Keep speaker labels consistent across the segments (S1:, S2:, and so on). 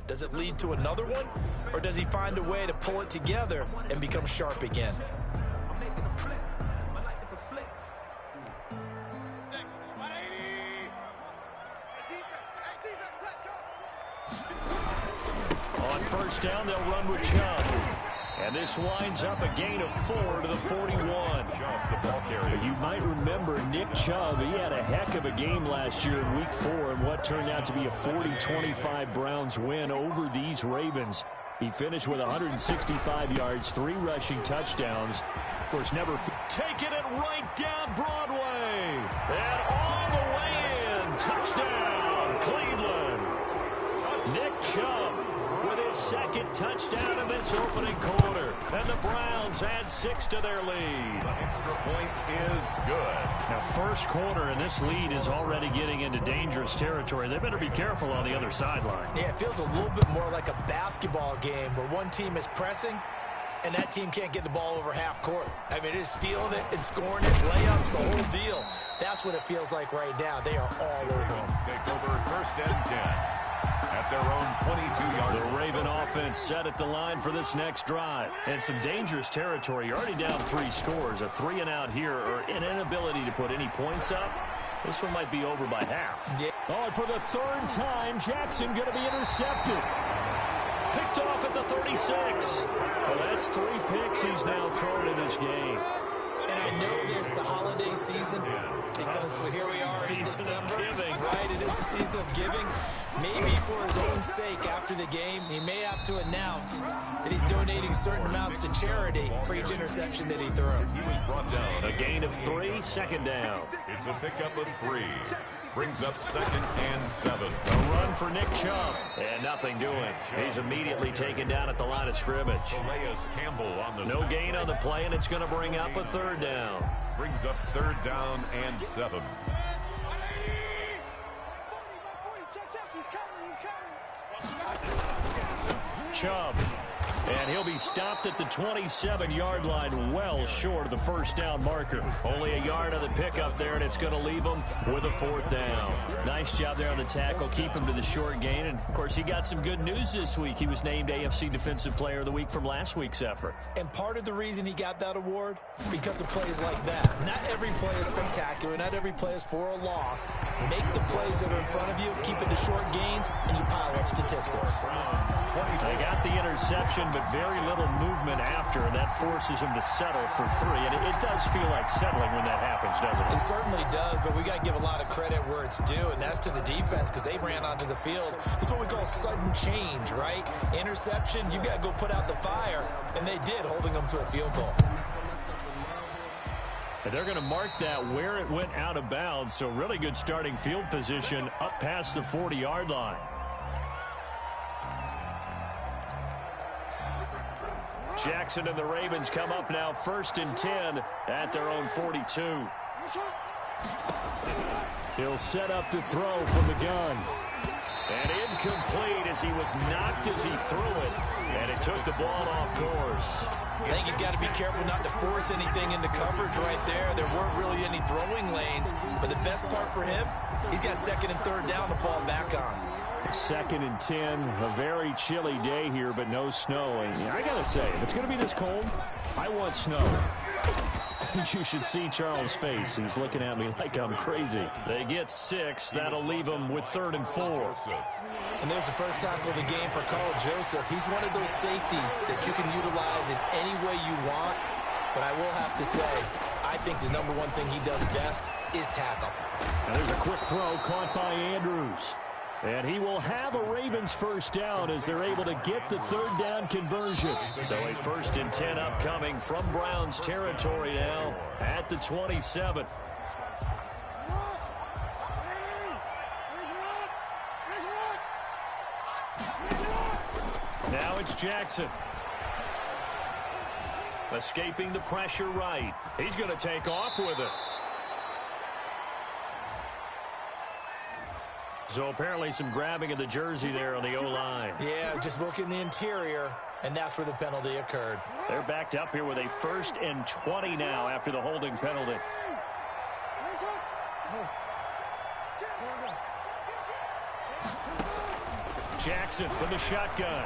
S1: Does it lead to another one, or does he find a way to pull it together and become sharp again?
S2: On first down, they'll run with Chubb. And this winds up a gain of 4 to the 41. You might remember Nick Chubb. He had a heck of a game last year in Week 4 in what turned out to be a 40-25 Browns win over these Ravens. He finished with 165 yards, 3 rushing touchdowns. Of course, never taking it right down Broadway. And all the way in. Touchdown, Cleveland. Nick Chubb with his second touchdown in this opening quarter. And the Browns add 6 to their lead.
S3: The extra point is good.
S2: Now, first quarter, and this lead is already getting into dangerous territory. They better be careful on the other sideline.
S1: Yeah, it feels a little bit more like a basketball game where one team is pressing and that team can't get the ball over half court. I mean, it is stealing it and scoring it, layups, the whole deal. That's what it feels like right now. They are all over them.
S3: Take over first and 10. At their own 22-yard line.
S2: The Raven offense set at the line for this next drive. And some dangerous territory. You're already down 3 scores. A 3-and-out here or an inability to put any points up. This one might be over by half.
S1: Yeah.
S2: Oh, and for the 3rd time, Jackson going to be intercepted. Picked off at the 36. Well, that's 3 picks he's now thrown in this game.
S1: And I know this, the holiday season, because here we are in December, right? It is the season of giving. Maybe for his own sake, after the game, he may have to announce that he's donating certain amounts to charity for each interception that he threw.
S3: He was brought down.
S2: A gain of 3, second down.
S3: It's a pickup of 3. Brings up 2nd and 7.
S2: A run for Nick Chubb. And nothing doing. He's immediately taken down at the line of scrimmage.
S3: Campbell on the
S2: no gain on the play, and it's going to bring up a 3rd down.
S3: Brings up 3rd down and 7.
S2: Chubb. And he'll be stopped at the 27-yard line, well short of the first down marker. Only a yard on the pickup there, and it's going to leave him with a 4th down. Nice job there on the tackle, keep him to the short gain. And, of course, he got some good news this week. He was named AFC Defensive Player of the Week from last week's effort.
S1: And part of the reason he got that award, because of plays like that. Not every play is spectacular. Not every play is for a loss. Make the plays that are in front of you, keep it to short gains, and you pile up statistics.
S2: They got the interception, but very little movement after, and that forces him to settle for 3. And it does feel like settling when that happens, doesn't it?
S1: It certainly does, but we got to give a lot of credit where it's due, and that's to the defense because they ran onto the field. This is what we call sudden change, right? Interception, you got to go put out the fire, and they did, holding them to a field goal.
S2: And they're going to mark that where it went out of bounds, so really good starting field position up past the 40-yard line. Jackson and the Ravens come up now 1st and 10 at their own 42. He'll set up to throw from the gun. And incomplete as he was knocked as he threw it. And it took the ball off course.
S1: I think he's got to be careful not to force anything into coverage right there. There weren't really any throwing lanes. But the best part for him, he's got 2nd and 3rd down to fall back on.
S2: 2nd and 10, a very chilly day here, but no snow. And I got to say, if it's going to be this cold, I want snow. You should see Charles' face. He's looking at me like I'm crazy. They get 6. That'll leave them with 3rd and 4.
S1: And there's the first tackle of the game for Carl Joseph. He's one of those safeties that you can utilize in any way you want. But I will have to say, I think the number one thing he does best is tackle.
S2: Now there's a quick throw caught by Andrews. And he will have a Ravens first down as they're able to get the 3rd down conversion. So a 1st and 10 upcoming from Browns territory now at the 27. Now it's Jackson. Escaping the pressure right. He's going to take off with it. So apparently some grabbing of the jersey there on the O-line.
S1: Yeah, just look in the interior, and that's where the penalty occurred.
S2: They're backed up here with a 1st and 20 now after the holding penalty. Jackson from the shotgun.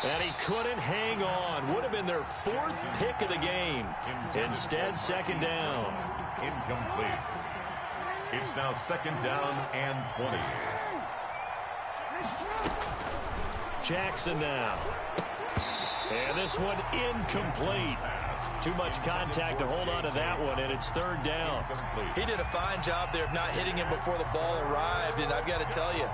S2: And he couldn't hang on. Would have been their 4th pick of the game. Instead, second down.
S3: Incomplete. It's now second down and 20.
S2: Jackson now. And this one incomplete. Too much contact to hold on to that one, and it's third down.
S1: He did a fine job there of not hitting him before the ball arrived, and I've got to tell you,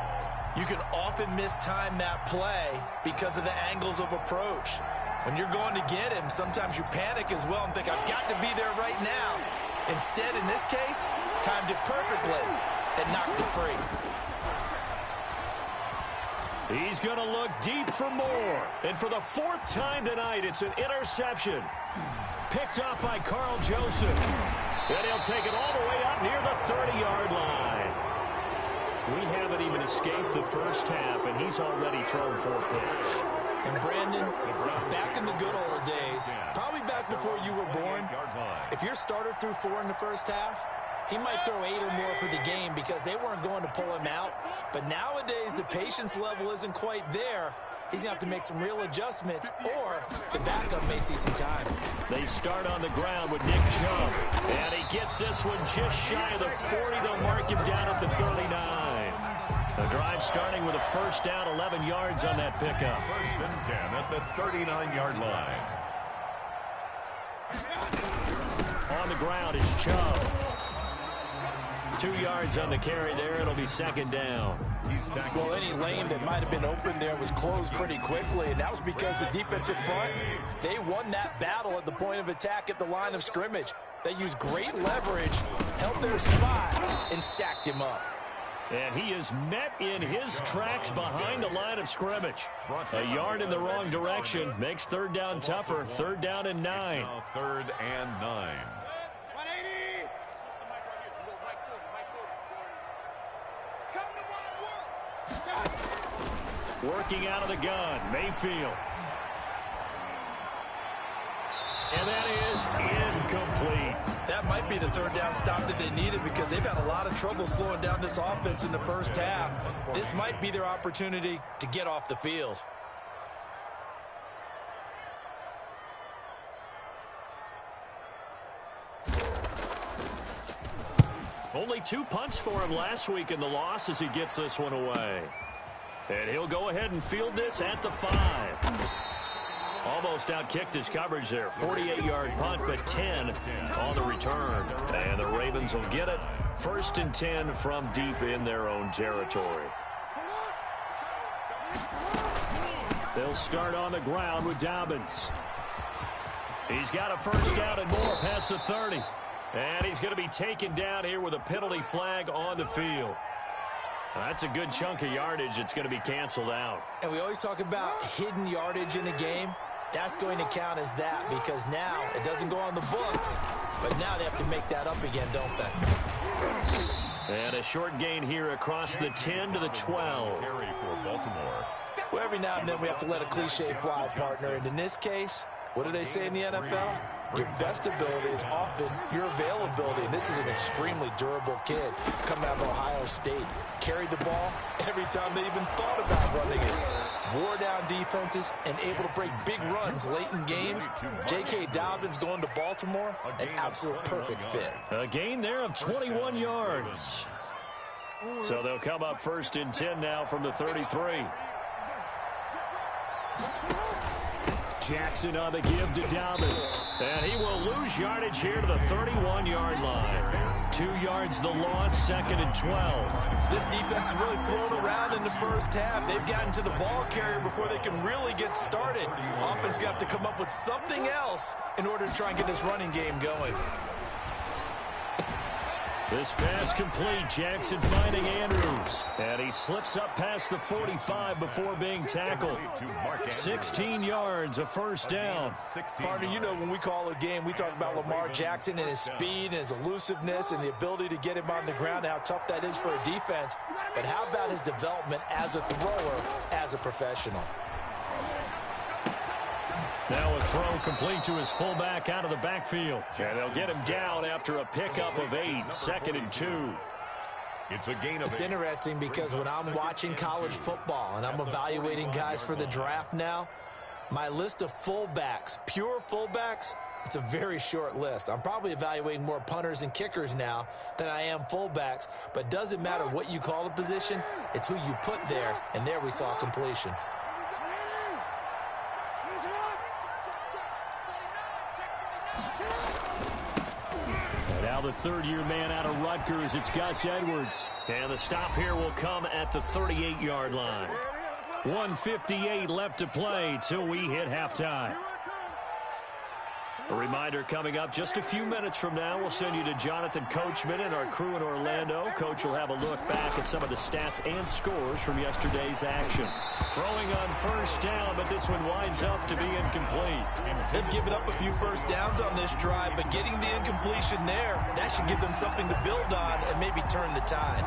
S1: you can often mistime that play because of the angles of approach. When you're going to get him, sometimes you panic as well and think, I've got to be there right now. Instead, in this case, timed it perfectly and knocked it free.
S2: He's going to look deep for more. And for the 4th time tonight, it's an interception. Picked off by Carl Joseph. And he'll take it all the way up near the 30-yard line. We haven't even escaped the first half, and he's already thrown 4 picks.
S1: And Brandon, back in the good old days, probably back before you were born, if your starter threw 4 in the first half, he might throw 8 or more for the game because they weren't going to pull him out. But nowadays, the patience level isn't quite there. He's going to have to make some real adjustments, or the backup may see some time.
S2: They start on the ground with Nick Chubb. And he gets this one just shy of the 40. They'll mark him down at the 39. The drive starting with a first down, 11 yards on that pickup.
S3: First and 10 at the 39-yard line.
S2: On the ground is Chubb. 2 yards on the carry there. It'll be second down.
S1: Well, any lane that might have been open there was closed pretty quickly, and that was because the defensive front, they won that battle at the point of attack at the line of scrimmage. They used great leverage, held their spot, and stacked him up.
S2: And he is met in his tracks behind the line of scrimmage. A yard in the wrong direction makes third down tougher. Third down and 9.
S3: Now third and 9.
S2: Working out of the gun, Mayfield. And that is incomplete.
S1: That might be the third down stop that they needed because they've had a lot of trouble slowing down this offense in the first half. This might be their opportunity to get off the field.
S2: Only 2 punts for him last week in the loss as he gets this one away. And he'll go ahead and field this at the 5. Almost outkicked his coverage there. 48-yard punt, but 10 on the return. And the Ravens will get it. First and 10 from deep in their own territory. They'll start on the ground with Dobbins. He's got a first down and more past the 30. And he's going to be taken down here with a penalty flag on the field. That's a good chunk of yardage. It's going to be canceled out.
S1: And we always talk about hidden yardage in a game. That's going to count as that because now it doesn't go on the books, but now they have to make that up again, don't they?
S2: And a short gain here across the 10 to the 12.
S3: Carry for Baltimore.
S1: Well, every now and then we have to let a cliche fly, partner. And in this case, what do they say in the NFL? Your best ability is often your availability. And this is an extremely durable kid coming out of Ohio State. Carried the ball every time they even thought about running it. Wore down defenses and able to break big runs late in games. J.K. Dobbins going to Baltimore, an absolute perfect fit.
S2: A gain there of 21 yards. So they'll come up first and 10 now from the 33. Jackson on the give to Dobbins. And he will lose yardage here to the 31-yard line. 2 yards the loss, second and 12.
S1: This defense has really flown around in the first half. They've gotten to the ball carrier before they can really get started. Offense got to come up with something else in order to try and get this running game going.
S2: This pass complete. Jackson finding Andrews. And he slips up past the 45 before being tackled. 16 yards, a first down.
S1: Partner, you know when we call a game, we talk about Lamar Jackson and his speed and his elusiveness and the ability to get him on the ground, how tough that is for a defense. But how about his development as a thrower, as a professional?
S2: Now a throw complete to his fullback out of the backfield. And they'll get him down after a pickup of 8, second and 2.
S3: It's a gain of
S1: It's interesting because when I'm watching college football and I'm evaluating guys for the draft now, my list of fullbacks, pure fullbacks, it's a very short list. I'm probably evaluating more punters and kickers now than I am fullbacks, but doesn't matter what you call the position, it's who you put there, and there we saw completion.
S2: And now the third-year man out of Rutgers, it's Gus Edwards. And the stop here will come at the 38-yard line. 1:58 left to play till we hit halftime. A reminder coming up just a few minutes from now. We'll send you to Jonathan Coachman and our crew in Orlando. Coach will have a look back at some of the stats and scores from yesterday's action. Throwing on first down, but this one winds up to be incomplete.
S1: They've given up a few first downs on this drive, but getting the incompletion there, that should give them something to build on and maybe turn the tide.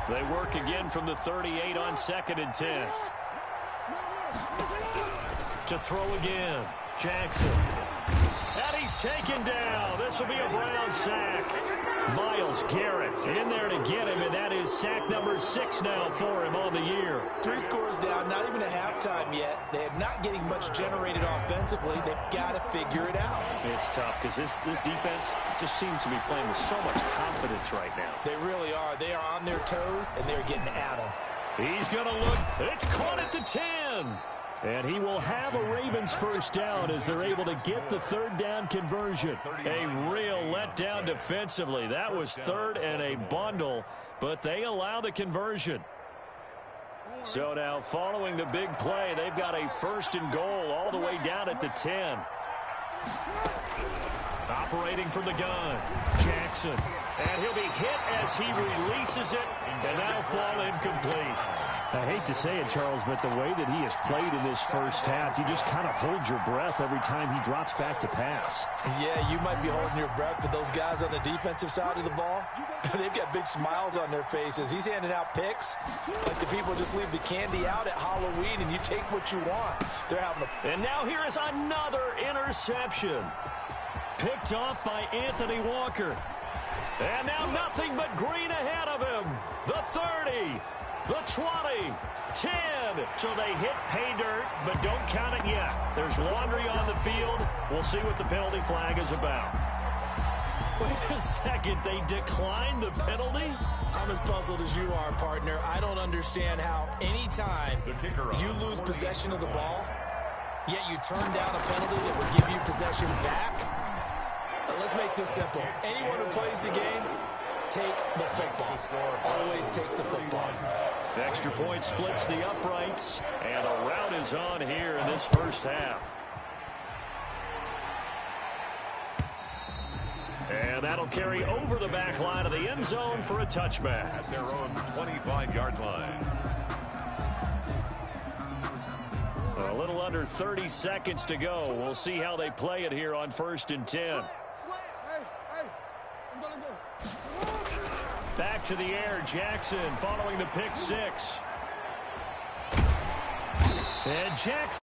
S2: They work again from the 38 on 2nd and 10. To throw again, Jackson. And he's taken down. This will be a Brown sack. Myles Garrett in there to get him, and that is sack number 6 now for him on the year.
S1: 3 scores down, not even a halftime yet. They're not getting much generated offensively. They've got to figure it out.
S2: It's tough because this defense just seems to be playing with so much confidence right now.
S1: They really are. They are on their toes, and they're getting at them.
S2: He's going to look. It's caught at the 10. And he will have a Ravens first down as they're able to get the third down conversion. A real letdown defensively. That was third and a bundle, but they allow the conversion. So now following the big play, they've got a 1st and goal all the way down at the 10. Operating from the gun, Jackson. And he'll be hit as he releases it, and that'll fall incomplete.
S4: I hate to say it, Charles, but the way that he has played in this first half, you just kind of hold your breath every time he drops back to pass.
S1: Yeah, you might be holding your breath, but those guys on the defensive side of the ball, they've got big smiles on their faces. He's handing out picks like the people just leave the candy out at Halloween and you take what you want. They're having a...
S2: And now here is another interception. Picked off by Anthony Walker. And now nothing but green ahead of him. The 30. The 20, 10. So they hit pay dirt, but don't count it yet. There's laundry on the field. We'll see what the penalty flag is about. Wait a second. They declined the penalty?
S1: I'm as puzzled as you are, partner. I don't understand how anytime you lose possession of the ball, yet you turn down a penalty that would give you possession back. Let's make this simple. Anyone who plays the game, take the football. Always take the football.
S2: Extra point splits the uprights, and a rout is on here in this first half. And that'll carry over the back line of the end zone for a touchback.
S3: At their own 25-yard line.
S2: A little under 30 seconds to go. We'll see how they play it here on 1st and 10. Back to the air, Jackson following the pick 6. And Jackson